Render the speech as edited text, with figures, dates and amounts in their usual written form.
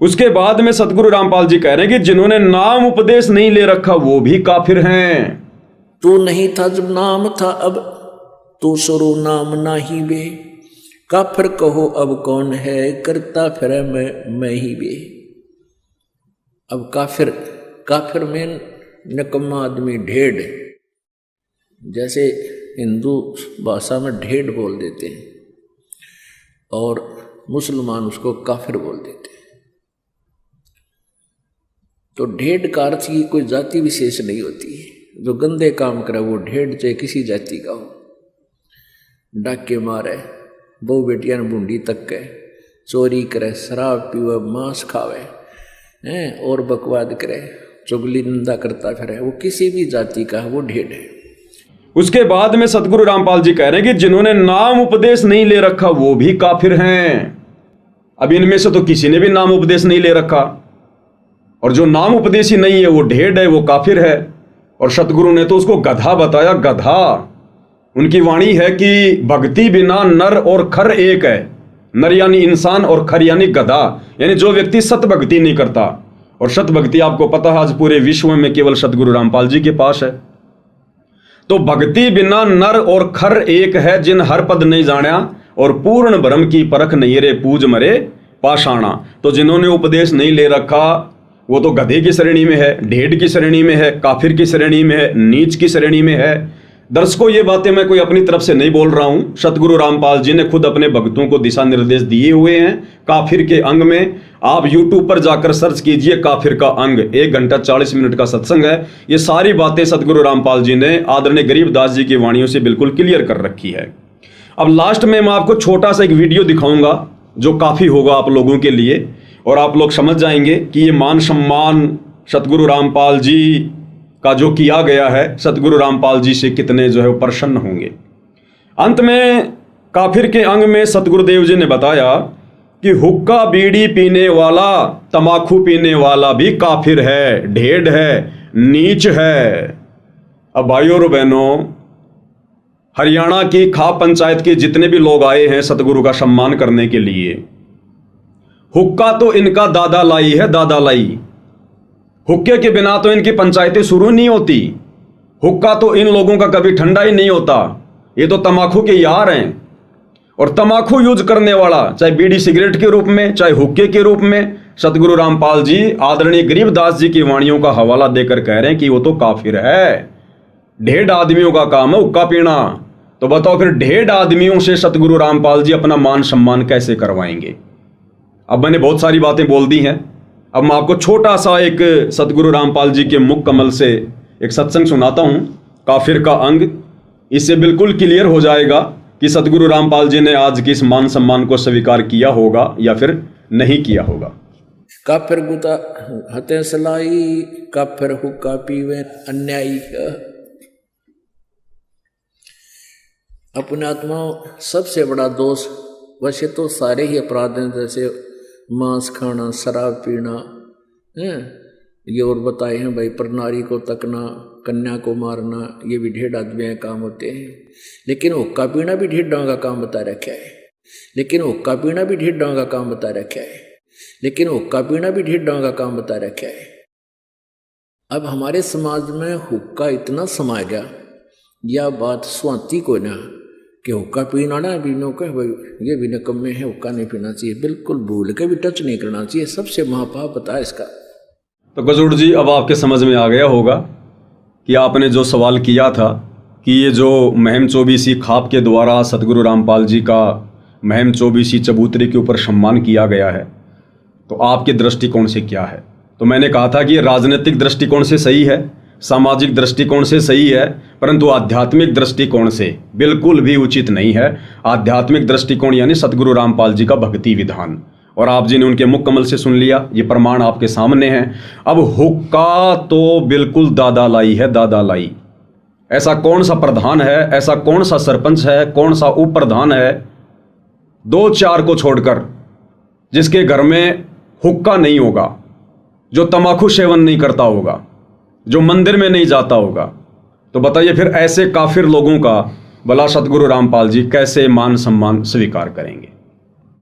उसके बाद में सतगुरु रामपाल जी कह रहे हैं कि जिन्होंने नाम उपदेश नहीं ले रखा वो भी काफिर हैं। तू नहीं था जब नाम था, अब तू शुरू नाम नाही बे। काफिर कहो अब कौन है, करता फिर मैं ही बे। अब काफिर में निकम्मा आदमी, ढेड़, जैसे हिंदू भाषा में ढेड़ बोल देते हैं और मुसलमान उसको काफिर बोल देते हैं। तो ढेड़ का अर्थ की कोई जाति विशेष नहीं होती है। जो गंदे काम करे वो ढेड़, चाहे किसी जाति का हो, डाके मारे, बहु बेटियां बूंदी तक के, चोरी करे, शराब पीवे, मांस खावे हैं और बकवाद करे, चुगली निंदा करता फिरे, वो किसी भी जाति का वो ढेड़ है। उसके बाद में सतगुरु रामपाल जी कह रहे हैं कि जिन्होंने नाम उपदेश नहीं ले रखा वो भी काफिर हैं। अब इनमें से तो किसी ने भी नाम उपदेश नहीं ले रखा, और जो नाम उपदेशी नहीं है वो ढेड़ है, वो काफिर है। और सतगुरु ने तो उसको गधा बताया, गधा। उनकी वाणी है कि भक्ति बिना नर और खर एक है। नर यानी इंसान और खर यानी गधा, यानी जो व्यक्ति सत भक्ति नहीं करता। और सत भक्ति आपको पता है आज पूरे विश्व में केवल सतगुरु रामपाल जी के पास है। तो भक्ति बिना नर और खर एक है, जिन हर पद नहीं जाना और पूर्ण ब्रह्म की परख नहीं रे, पूज मरे पाषाणा। तो जिन्होंने उपदेश नहीं ले रखा वो तो गधे की श्रेणी में है, ढेड़ की श्रेणी में है, काफिर की श्रेणी में है, नीच की श्रेणी में है। दर्शकों, ये बातें मैं कोई अपनी तरफ से नहीं बोल रहा हूं, सतगुरु रामपाल जी ने खुद अपने भक्तों को दिशा निर्देश दिए हुए हैं। काफिर के अंग में आप YouTube पर जाकर सर्च कीजिए, काफिर का अंग, 1 घंटा 40 मिनट का सत्संग है। ये सारी बातें सतगुरु रामपाल जी ने आदरणीय गरीबदास जी की वाणियों से बिल्कुल क्लियर कर रखी है। अब लास्ट में मैं आपको छोटा सा एक वीडियो दिखाऊंगा जो काफी होगा आप लोगों के लिए, और आप लोग समझ जाएंगे कि ये मान सम्मान सतगुरु रामपाल जी का जो किया गया है, सतगुरु रामपाल जी से कितने जो है वो प्रसन्न होंगे। अंत में काफिर के अंग में सतगुरुदेव जी ने बताया कि हुक्का बीड़ी पीने वाला, तमाकू पीने वाला भी काफिर है, ढेड़ है, नीच है। अब भाइयों और बहनों, हरियाणा की खाप पंचायत के जितने भी लोग आए हैं सतगुरु का सम्मान करने के लिए, हुक्का तो इनका दादा लाई है, दादा लाई। हुक्के के बिना तो इनकी पंचायतें शुरू नहीं होती। हुक्का तो इन लोगों का कभी ठंडा ही नहीं होता। ये तो तमाकू के यार हैं। और तमाकू यूज करने वाला, चाहे बीड़ी सिगरेट के रूप में, चाहे हुक्के के रूप में, सतगुरु रामपाल जी आदरणीय गरीबदास जी की वाणियों का हवाला देकर कह रहे हैं कि वो तो काफिर है। ढेड़ आदमियों का काम है हुक्का पीना। तो बताओ फिर ढेड़ आदमियों से सतगुरु रामपाल जी अपना मान सम्मान कैसे करवाएंगे? अब मैंने बहुत सारी बातें बोल दी हैं। अब मैं आपको छोटा सा एक सतगुरु रामपाल जी के मुख कमल से एक सत्संग सुनाता हूं, काफिर का अंग। इससे बिल्कुल क्लियर हो जाएगा कि सतगुरु रामपाल जी ने आज की इस मान सम्मान को स्वीकार किया होगा या फिर नहीं किया होगा। काफिर गुता हते सलाई, काफिर हुक्का पीवे अन्यायी। अपने आत्मा सबसे बड़ा दोष, वैसे तो सारे ही अपराध हैं, जैसे मांस खाना, शराब पीना है, ये और बताए हैं भाई, पर नारी को तकना, कन्या को मारना, ये भी ढेड़ आदमी के काम होते हैं। लेकिन हुक्का पीना भी ढेड़ों का काम बता रखा है। लेकिन हुक्का पीना भी ढेड़ों का काम बता रखा है। लेकिन हुक्का पीना भी ढेड़ों का काम बता रखा है। अब हमारे समाज में हुक्का इतना समा गया, यह बात स्वाति को ना कि हुक्का पीना ना बीनों के भाई ये भी निकम्मे है, हुक्का नहीं पीना चाहिए, बिल्कुल भूल के भी टच नहीं करना चाहिए, सबसे महापाप बता इसका। तो गजूड़ जी, अब आपके समझ में आ गया होगा कि आपने जो सवाल किया था कि ये जो महम चौबीसी खाप के द्वारा सतगुरु रामपाल जी का महम चौबीसी चबूतरे के ऊपर सम्मान किया गया है, तो आपके दृष्टिकोण से क्या है? तो मैंने कहा था कि ये राजनीतिक दृष्टिकोण से सही है, सामाजिक दृष्टिकोण से सही है, परंतु आध्यात्मिक दृष्टिकोण से बिल्कुल भी उचित नहीं है। आध्यात्मिक दृष्टिकोण यानी सतगुरु रामपाल जी का भक्ति विधान, और आप जी ने उनके मुख कमल से सुन लिया, ये प्रमाण आपके सामने है। अब हुक्का तो बिल्कुल दादा लाई है, दादा लाई। ऐसा कौन सा प्रधान है, ऐसा कौन सा सरपंच है, कौन सा उप प्रधान है 2-4 को छोड़कर जिसके घर में हुक्का नहीं होगा, जो तंबाकू सेवन नहीं करता होगा, जो मंदिर में नहीं जाता होगा? तो बताइए फिर ऐसे काफिर लोगों का भला सतगुरु रामपाल जी कैसे मान सम्मान स्वीकार करेंगे?